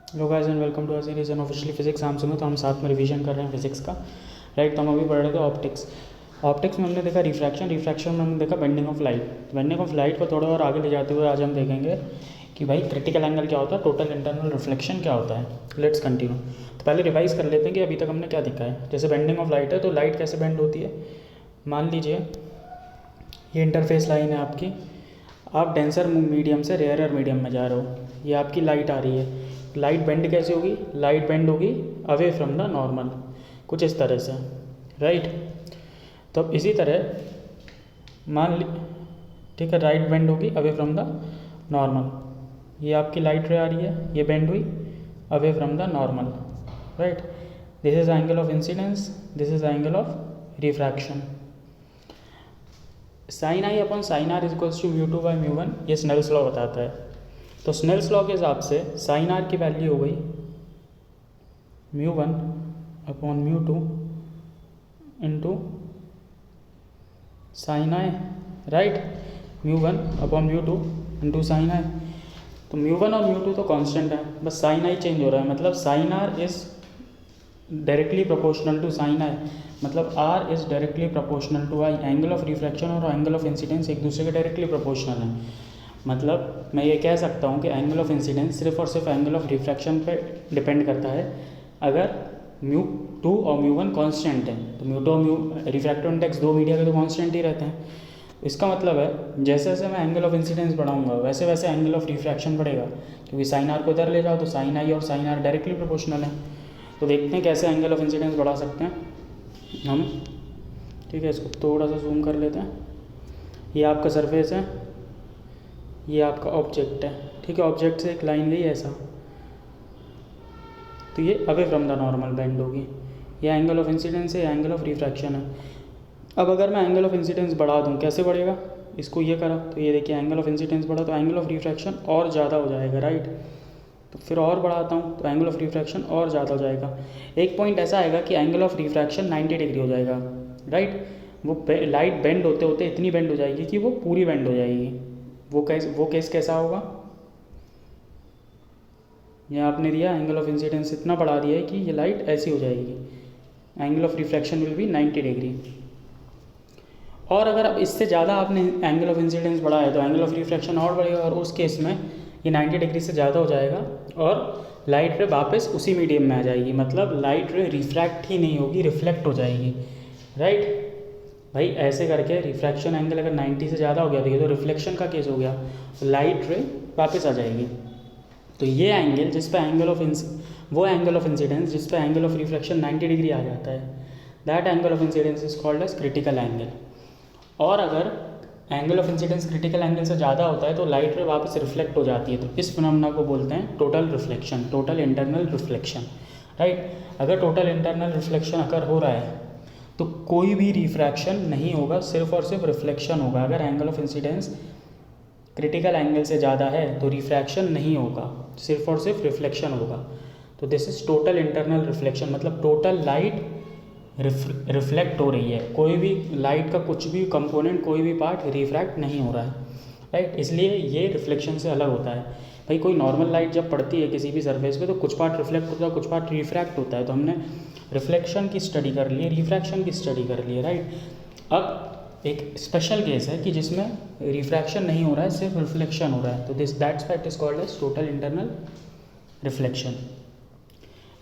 Hello guys and welcome to our series and officially physics. हम सुनो तो हम साथ में रिवीजन कर रहे हैं फिजिक्स का। राइट, तो हम अभी पढ़ रहे थे ऑप्टिक्स में हमने देखा रिफ्रैक्शन में हमने देखा bending of light. Bending of light को थोड़ा और आगे ले जाते हुए आज हम देखेंगे कि भाई क्रिटिकल एंगल क्या होता है, टोटल इंटरनल रिफ्लेक्शन क्या होता है। Let's continue. तो पहले रिवाइज कर लेते हैं कि अभी तक हमने क्या देखा है। जैसे बेंडिंग ऑफ लाइट है तो लाइट कैसे बेंड होती है। मान लीजिए ये इंटरफेस लाइन है आपकी, आप डेंसर मीडियम से रेयरर मीडियम में जा रहे हो, ये आपकी लाइट आ रही है। लाइट बेंड कैसे होगी, लाइट बेंड होगी अवे फ्रॉम द नॉर्मल, कुछ इस तरह से। राइट, तो अब इसी तरह मान ली, ठीक है, राइट बेंड होगी अवे फ्रॉम द नॉर्मल। ये आपकी लाइट रे आ रही है, ये बेंड हुई away from the normal. Right, this is angle of incidence, this is angle of refraction. Sine I upon sine R equals to mu two by mu one, ये Snell's law बताता है। तो Snell's law के हिसाब से sign are की value हो गई mu one upon mu two into sine I. Right, mu one upon mu two into sine I. तो म्यू वन और म्यू टू तो कांस्टेंट है, बस साइन आई चेंज हो रहा है। मतलब sine R is directly proportional to sine I, मतलब R is directly proportional to I. Angle of refraction और एंगल ऑफ इंसिडेंस एक दूसरे के डायरेक्टली प्रोपोर्शनल हैं। मतलब मैं ये कह सकता हूँ कि एंगल ऑफ इंसिडेंस सिर्फ और सिर्फ एंगल ऑफ रिफ्रैक्शन पे डिपेंड करता है अगर म्यू टू और म्यू वन कॉन्स्टेंट है। तो म्यू टू और म्यू रिफ्रैक्टिव इंडेक्स दो मीडिया के तो कॉन्स्टेंट ही रहते हैं। इसका मतलब है जैसे जैसे मैं एंगल ऑफ इंसिडेंस बढ़ाऊंगा वैसे वैसे एंगल ऑफ रिफ्रैक्शन बढ़ेगा, क्योंकि साइन आर को इधर ले जाओ तो साइन आई और साइन आर डायरेक्टली प्रोपोर्शनल है। तो देखते हैं कैसे एंगल ऑफ इंसिडेंस बढ़ा सकते हैं हम। ठीक है, इसको थोड़ा सा जूम कर लेते हैं। ये आपका सरफेस है, ये आपका ऑब्जेक्ट है। ठीक है, ऑब्जेक्ट से एक लाइन गई ऐसा, तो ये away from the normal bend होगी। ये एंगल ऑफ इंसिडेंस है, एंगल ऑफ रिफ्रैक्शन है। अब अगर मैं एंगल ऑफ इंसिडेंस बढ़ा दूँ, कैसे बढ़ेगा, इसको ये करा तो ये देखिए एंगल ऑफ इंसिडेंस बढ़ा तो एंगल ऑफ रिफ्रैक्शन और ज़्यादा हो जाएगा। राइट, तो फिर और बढ़ाता हूँ तो एंगल ऑफ रिफ्रैक्शन और ज़्यादा हो जाएगा। एक पॉइंट ऐसा आएगा कि एंगल ऑफ रिफ्रैक्शन 90 डिग्री हो जाएगा। राइट, वो लाइट बेंड होते होते इतनी बेंड हो जाएगी कि वो पूरी बेंड हो जाएगी। वो केस कैसा होगा, ये आपने दिया एंगल ऑफ इंसिडेंस इतना बढ़ा दिया है कि ये लाइट ऐसी हो जाएगी। Angle of refraction will be 90 degree. और अगर अब इससे ज़्यादा आपने एंगल ऑफ इंसिडेंस बढ़ाया है तो एंगल ऑफ रिफ्रैक्शन और बढ़ेगा, और उस केस में ये 90 डिग्री से ज़्यादा हो जाएगा और लाइट रे वापस उसी मीडियम में आ जाएगी। मतलब लाइट रे रिफ्रैक्ट ही नहीं होगी, रिफ्लेक्ट हो जाएगी। राइट भाई, ऐसे करके रिफ्रैक्शन एंगल अगर 90 से ज़्यादा हो गया तो ये तो रिफ्लेक्शन का केस हो गया, तो लाइट रे वापस आ जाएगी। तो ये एंगल जिस पे वो एंगल ऑफ इंसिडेंस जिस पे एंगल ऑफ रिफ्लेक्शन 90 डिग्री आ जाता है, that angle of incidence is called as critical angle. और अगर angle of incidence critical angle से ज़्यादा होता है तो लाइट रे वापस रिफ्लेक्ट हो जाती है। तो इस फिनोमेना को बोलते हैं total reflection, total internal reflection. Right, अगर टोटल इंटरनल रिफ्लेक्शन अगर हो रहा है तो कोई भी रिफ्रैक्शन नहीं होगा, सिर्फ और सिर्फ रिफ्लेक्शन होगा। अगर angle of incidence critical angle से ज़्यादा है तो रिफ्रैक्शन नहीं होगा, सिर्फ और सिर्फ रिफ्लेक्शन होगा। तो this is total internal reflection, मतलब टोटल लाइट रिफ्लेक्ट हो रही है, कोई भी लाइट का कुछ भी कंपोनेंट, कोई भी पार्ट रिफ्रैक्ट नहीं हो रहा है। राइट, इसलिए ये रिफ्लेक्शन से अलग होता है। भाई कोई नॉर्मल लाइट जब पड़ती है किसी भी सरफेस पे तो कुछ पार्ट रिफ्लेक्ट होता है, कुछ पार्ट रिफ्रैक्ट होता है। तो हमने रिफ्लेक्शन की स्टडी कर ली है, रिफ्रैक्शन की स्टडी कर ली है। राइट, अब एक स्पेशल केस है कि जिसमें रिफ्रैक्शन नहीं हो रहा है, सिर्फ रिफ्लेक्शन हो रहा है। तो that's why it is called as total internal reflection.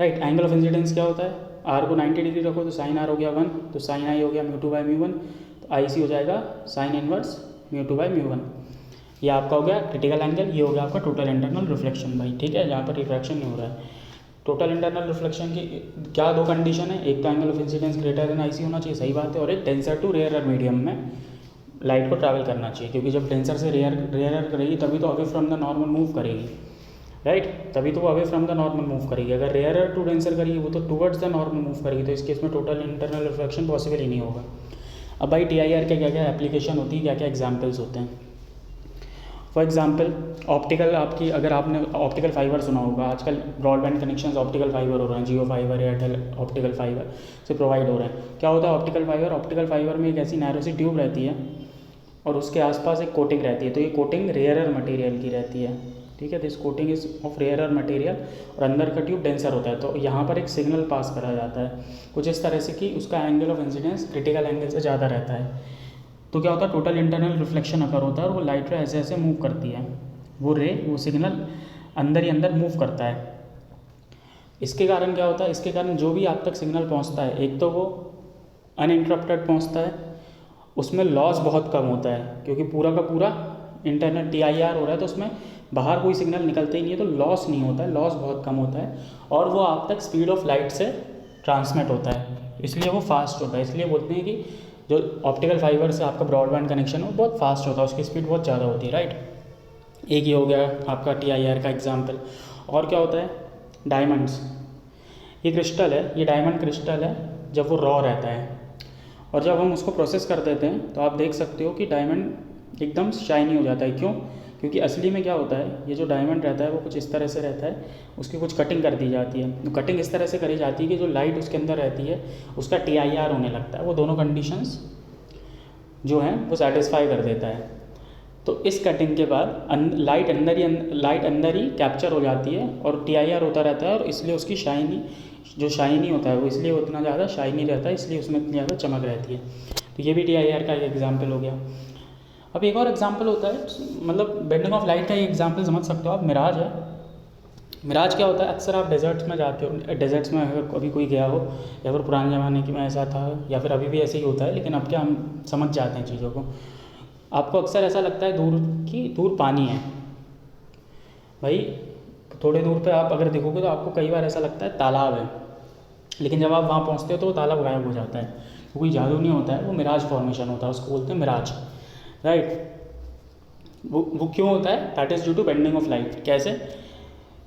Right, angle of incidence क्या होता है, आर को 90 डिग्री रखो तो साइन आर हो गया 1, तो साइन आई हो गया mu two by mu one, तो आई सी हो जाएगा sine inverse mu two by mu one. ये आपका हो गया क्रिटिकल एंगल, ये हो गया आपका टोटल इंटरनल रिफ्लेक्शन। भाई ठीक है, जहाँ पर रिफ्रैक्शन नहीं हो रहा है। टोटल इंटरनल रिफ्लेक्शन की क्या दो कंडीशन है, एक तो angle of incidence greater than I C होना चाहिए, सही बात है, और एक डेंसर टू रेयरर मीडियम में लाइट को ट्रैवल करना चाहिए, क्योंकि जब डेंसर से रेयरर करेगी तभी तो away from the normal move करेगी। राइट, तभी तो वो away from the normal move करेगी। अगर रेयरर टू डेंसर करेगी वो तो टुवर्ड्स द नॉर्मल मूव करेगी, तो इस केस में टोटल इंटरनल रिफ्लेक्शन पॉसिबल ही नहीं होगा। अब भाई TIR के क्या क्या एप्लीकेशन होती है, क्या क्या एग्जाम्पल्स होते हैं। फॉर एग्जाम्पल ऑप्टिकल, आपकी अगर आपने ऑप्टिकल फाइबर सुना होगा, आजकल ब्रॉडबैंड कनेक्शन ऑप्टिकल फाइबर हो रहे हैं, जियो फाइबर, एयरटेल ऑप्टिकल फाइबर से प्रोवाइड हो रहे हैं। क्या होता है ऑप्टिकल फाइबर, ऑप्टिकल फाइबर में एक ऐसी नैरो सी ट्यूब रहती है और उसके आसपास एक कोटिंग रहती है। तो ये कोटिंग रेयरर मटेरियल की रहती है। ठीक है। This coating is of rarer material और अंदर का ट्यूब डेंसर होता है, तो यहाँ पर एक सिग्नल पास करा जाता है कुछ इस तरह से कि उसका angle of incidence critical angle से ज़्यादा रहता है। तो क्या होता है, टोटल इंटरनल रिफ्लेक्शन अकर होता है और वो लाइट रे ऐसे ऐसे मूव करती है, वो सिग्नल अंदर ही अंदर मूव करता है। इसके कारण क्या होता है, इसके कारण जो भी आप तक सिग्नल पहुंचता है, एक तो वो अनइंटरप्टेड पहुंचता है, उसमें लॉस बहुत कम होता है क्योंकि पूरा का पूरा इंटरनल TIR हो रहा है, तो उसमें बाहर कोई सिग्नल निकलते ही नहीं है, तो लॉस नहीं होता है, लॉस बहुत कम होता है और वो आप तक स्पीड ऑफ लाइट से ट्रांसमिट होता है, इसलिए वो फास्ट होता है। इसलिए बोलते हैं कि जो ऑप्टिकल फाइबर से आपका ब्रॉडबैंड कनेक्शन है वो बहुत फास्ट होता है, उसकी स्पीड बहुत ज़्यादा होती है, राइट। एक ही हो गया आपका TIR का एग्जाम्पल। और क्या होता है, डायमंड्स, ये क्रिस्टल है, ये डायमंड क्रिस्टल है जब वो रॉ रहता है और जब हम उसको प्रोसेस कर देते हैं तो आप देख सकते हो कि डायमंड एकदम शाइनी हो जाता है। क्यों? क्योंकि असली में क्या होता है, ये जो डायमंड रहता है वो कुछ इस तरह से रहता है, उसकी कुछ कटिंग कर दी जाती है। तो कटिंग इस तरह से करी जाती है कि जो लाइट उसके अंदर रहती है उसका TIR होने लगता है, वो दोनों कंडीशंस जो हैं वो सेटिस्फाई कर देता है। तो इस कटिंग के बाद लाइट अंदर ही कैप्चर हो जाती है और TIR होता रहता है और इसलिए उसकी शाइनी होता है वो इसलिए उतना ज़्यादा शाइनी रहता है, इसलिए उसमें इतनी ज़्यादा चमक रहती है। तो ये भी TIR का एक एग्जाम्पल हो गया। अब एक और एग्जाम्पल होता है, मतलब बेंडिंग ऑफ लाइट का एक एग्जाम्पल समझ सकते हो आप, मिराज है। मिराज क्या होता है, अक्सर आप डेजर्ट्स में जाते हो, डेजर्ट्स में अगर कभी कोई गया हो या फिर पुराने ज़माने की में ऐसा था या फिर अभी भी ऐसे ही होता है, लेकिन अब क्या हम समझ जाते हैं चीज़ों को। आपको अक्सर ऐसा लगता है दूर पानी है, भाई थोड़े दूर पे आप अगर देखोगे तो आपको कई बार ऐसा लगता है तालाब है, लेकिन जब आप वहाँ पहुँचते हो तो वो तालाब गायब हो जाता है। तो कोई जादू नहीं होता है, वो मिराज फॉर्मेशन होता है, उसको बोलते हैं मिराज, राइट। वो क्यों होता है, that is due to bending of light. कैसे,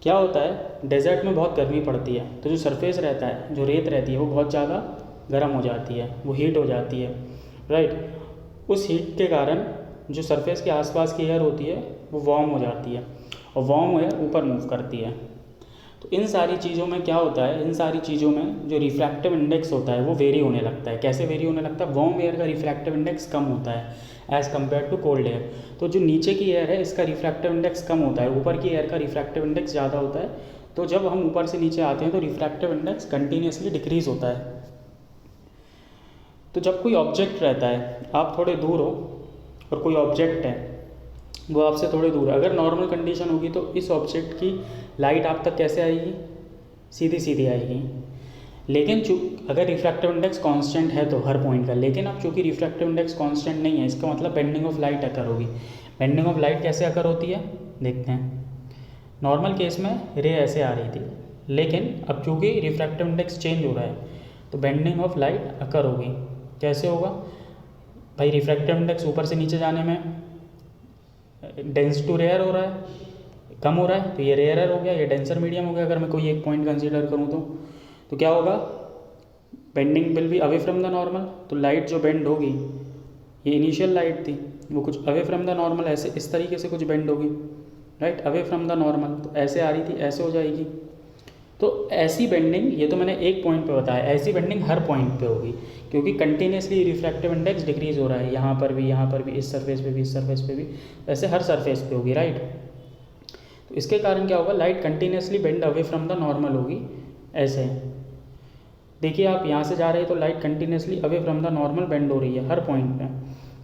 क्या होता है, डेजर्ट में बहुत गर्मी पड़ती है तो जो सरफेस रहता है, जो रेत रहती है वो बहुत ज़्यादा गर्म हो जाती है, वो हीट हो जाती है, राइट। उस हीट के कारण जो सरफेस के आसपास की एयर होती है वो वार्म हो जाती है और वार्म एयर ऊपर मूव करती है। तो इन सारी चीज़ों में क्या होता है, इन सारी चीज़ों में जो रिफ्रैक्टिव इंडेक्स होता है वो वेरी होने लगता है। कैसे वेरी होने लगता है, वार्म एयर का रिफ्रैक्टिव इंडेक्स कम होता है as compare to cold air. तो जो नीचे की एयर है इसका रिफ्रैक्टिव इंडेक्स कम होता है, ऊपर की एयर का रिफ्रैक्टिव इंडेक्स ज़्यादा होता है। तो जब हम ऊपर से नीचे आते हैं तो रिफ्रैक्टिव इंडेक्स कंटिन्यूसली डिक्रीज होता है। तो जब कोई ऑब्जेक्ट रहता है, आप थोड़े दूर हो और कोई ऑब्जेक्ट है वो आपसे थोड़े दूर है, अगर नॉर्मल कंडीशन होगी तो इस ऑब्जेक्ट की लाइट आप तक कैसे आएगी, सीधी सीधी आएगी। लेकिन अगर रिफ्रैक्टिव इंडेक्स कांस्टेंट है तो हर पॉइंट का, लेकिन अब चूँकि रिफ्रैक्टिव इंडेक्स कांस्टेंट नहीं है, इसका मतलब बेंडिंग ऑफ लाइट अकर होगी। बेंडिंग ऑफ लाइट कैसे अकर होती है, देखते हैं। नॉर्मल केस में रे ऐसे आ रही थी, लेकिन अब चूँकि रिफ्रैक्टिव इंडेक्स चेंज हो रहा है तो बेंडिंग ऑफ लाइट अकर होगी। कैसे होगा भाई, रिफ्रैक्टिव इंडेक्स ऊपर से नीचे जाने में डेंस टू रेयर हो रहा है, कम हो रहा है, तो ये रेयरर हो गया, ये डेंसर मीडियम हो गया। अगर मैं कोई एक पॉइंट कंसीडर करूँ तो क्या होगा, bending will be away from the normal. तो लाइट जो बेंड होगी, ये इनिशियल लाइट थी, वो कुछ अवे फ्रॉम द नॉर्मल ऐसे इस तरीके से कुछ बेंड होगी, right, away from the normal. तो ऐसे आ रही थी, ऐसे हो जाएगी। तो ऐसी बेंडिंग, ये तो मैंने एक पॉइंट पे बताया, ऐसी बेंडिंग हर पॉइंट पे होगी क्योंकि कंटिन्यूसली रिफ्रैक्टिव इंडेक्स डिक्रीज हो रहा है, यहाँ पर भी, इस सरफेस पे भी, इस सरफेस पे भी, ऐसे हर सरफेस पे होगी, राइट। तो इसके कारण क्या होगा, light continuously bend away from the normal होगी। ऐसे देखिए, आप यहाँ से जा रहे हैं तो light continuously away from the normal bend हो रही है हर पॉइंट पे।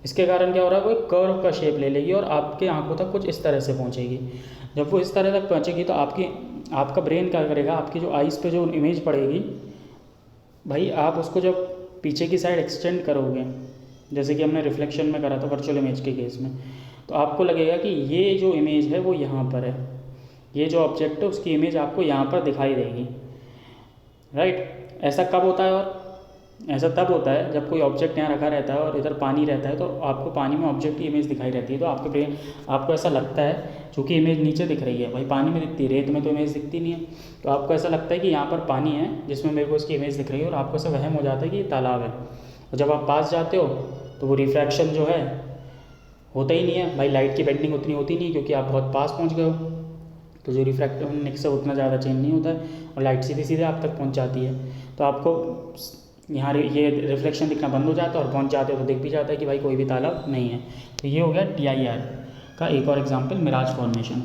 इसके कारण क्या हो रहा है, वो एक कर्व का शेप ले लेगी और आपके आंखों तक कुछ इस तरह से पहुँचेगी। जब वो इस तरह तक पहुँचेगी तो आपका ब्रेन क्या करेगा, आपकी जो आइज़ पे जो इमेज पड़ेगी भाई, आप उसको जब पीछे की साइड एक्सटेंड करोगे, जैसे कि हमने रिफ्लेक्शन में करा था वर्चुअल इमेज के केस में, तो आपको लगेगा कि ये जो इमेज है वो यहाँ पर है, ये जो ऑब्जेक्ट है उसकी इमेज आपको यहाँ पर दिखाई देगी, राइट। ऐसा कब होता है, और ऐसा तब होता है जब कोई ऑब्जेक्ट यहाँ रखा रहता है और इधर पानी रहता है, तो आपको पानी में ऑब्जेक्ट की इमेज दिखाई रहती है। तो आपके ब्रेन आपको ऐसा लगता है, चूँकि इमेज नीचे दिख रही है, भाई पानी में दिखती है, रेत में तो इमेज दिखती नहीं है, तो आपको ऐसा लगता है कि यहाँ पर पानी है जिसमें मेरे को इसकी इमेज दिख रही है और आपको ऐसा वहम हो जाता है कि ये तालाब है। और जब आप पास जाते हो तो वो रिफ्रैक्शन जो है होता ही नहीं है भाई, लाइट की बेंडिंग उतनी होती नहीं क्योंकि आप बहुत पास पहुँच गए हो, तो जो रिफ्रैक्टिव इंडेक्स से उतना ज़्यादा चेंज नहीं होता है और लाइट सीधे सीधे आप तक पहुँच जाती है। तो आपको यहाँ ये रिफ्लेक्शन दिखना बंद हो जाता है और पहुँच जाते हो तो दिख भी जाता है कि भाई कोई भी तालाब नहीं है। तो ये हो गया TIR का एक और एग्जांपल, मिराज फॉर्मेशन।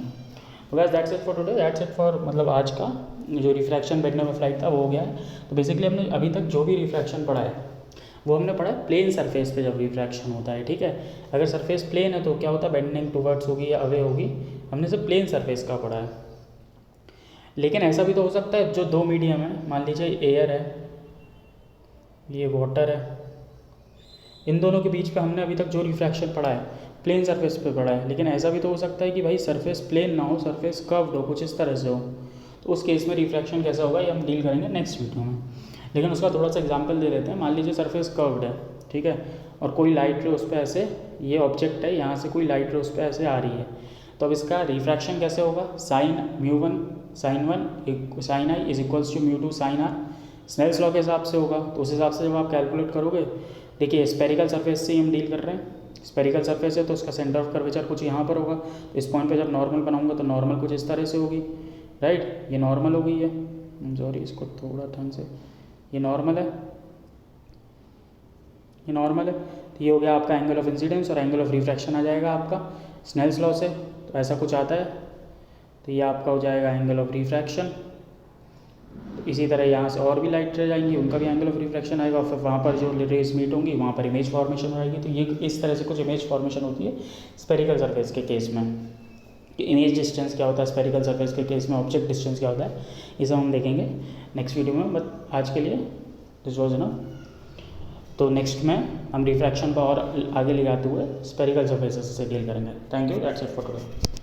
तो बस that's it for today, that's it for मतलब आज का जो रिफ्रैक्शन बैठने में फ्लाइट था वो हो गया है। तो बेसिकली हमने अभी तक जो भी रिफ्रैक्शन पढ़ा है वो हमने पढ़ा है प्लेन सरफेस पे जब रिफ्रैक्शन होता है, ठीक है। अगर सरफेस प्लेन है तो क्या होता है, बेंडिंग टुवर्ड्स होगी या अवे होगी, हमने सिर्फ प्लेन सरफेस का पढ़ा है। लेकिन ऐसा भी तो हो सकता है जो दो मीडियम है, मान लीजिए एयर है, ये वाटर है, इन दोनों के बीच पे हमने अभी तक जो रिफ्रैक्शन पढ़ा है प्लेन सरफेस पे पढ़ा है। लेकिन ऐसा भी तो हो सकता है कि भाई सरफेस प्लेन ना हो, सरफेस कर्व्ड हो, कुछ इस तरह से हो, तो उस केस में रिफ्रैक्शन कैसा होगा ये हम डील करेंगे नेक्स्ट वीडियो में। लेकिन उसका थोड़ा सा एग्जांपल दे देते हैं। मान लीजिए सरफेस कर्व्ड है, ठीक है, और कोई लाइट रे उस पर ऐसे, ये ऑब्जेक्ट है, यहाँ से कोई लाइट रे उस पर ऐसे आ रही है, तो अब इसका रिफ्रैक्शन कैसे होगा, sine sine I is equals to μ2 sine R, Snell's law के हिसाब से होगा। तो उस हिसाब से जब आप कैलकुलेट करोगे, देखिए स्पेरिकल सरफेस से ही हम डील कर रहे हैं, स्पेरिकल सरफेस है तो उसका सेंटर ऑफ कर्वेचर कुछ यहाँ पर होगा, तो इस पॉइंट पे जब नॉर्मल बनाऊंगा तो नॉर्मल कुछ इस तरह से होगी, राइट, ये नॉर्मल हो गई है, सॉरी इसको थोड़ा ढंग से, ये नॉर्मल है, ये नॉर्मल है, तो ये हो गया आपका एंगल ऑफ इंसिडेंस, और एंगल ऑफ रिफ्रैक्शन आ जाएगा आपका स्नेल्स लॉ से, तो ऐसा कुछ आता है, तो ये आपका हो जाएगा एंगल ऑफ रिफ्रैक्शन। इसी तरह यहाँ से और भी लाइट रे जाएंगी, उनका भी एंगल ऑफ रिफ्रैक्शन आएगा, फिर वहाँ पर जो रेज मीट होंगी वहाँ पर इमेज फॉर्मेशन आएगी। तो ये इस तरह से कुछ इमेज फॉर्मेशन होती है स्पेरिकल सरफेस के केस में, कि इमेज डिस्टेंस क्या होता है स्पेरिकल सरफेस के केस में, ऑब्जेक्ट डिस्टेंस क्या होता है, ये सब हम देखेंगे नेक्स्ट वीडियो में। बट आज के लिए दिस वॉज इनफ। तो नेक्स्ट में हम रिफ्रैक्शन पर और आगे ले जाते हुए स्पेरिकल सरफेसेस से डील करेंगे। Thank you, that's it for today.